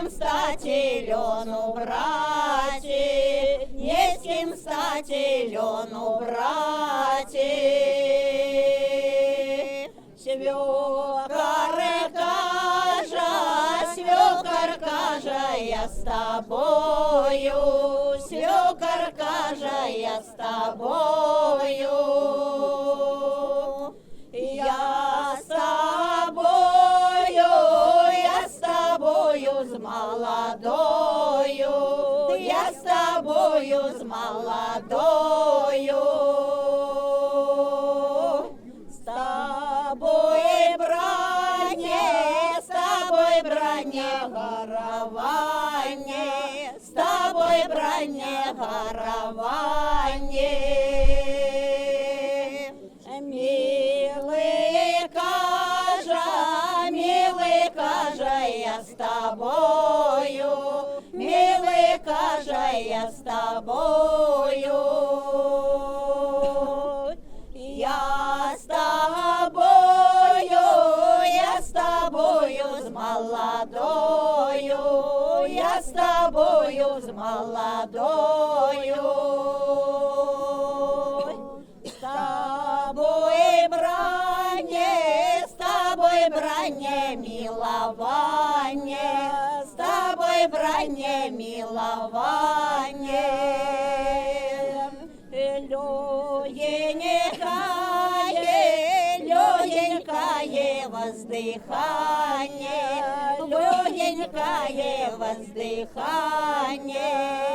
кем стати Лену брать, не с кем стати Лену брать. Свекор кажа, я с тобою, свекор кажа, я с тобою. Я с тобою с молодою, я с тобою с молодою. С тобой бране горование, с тобой бране горование. Милый кажа, я с тобою, милый кажа, я с тобою. Я с тобою с молодою, я с тобою с молодою. С тобой бране милование, с тобой бране милование. Легенькое воздыхание, легенькое воздыхание.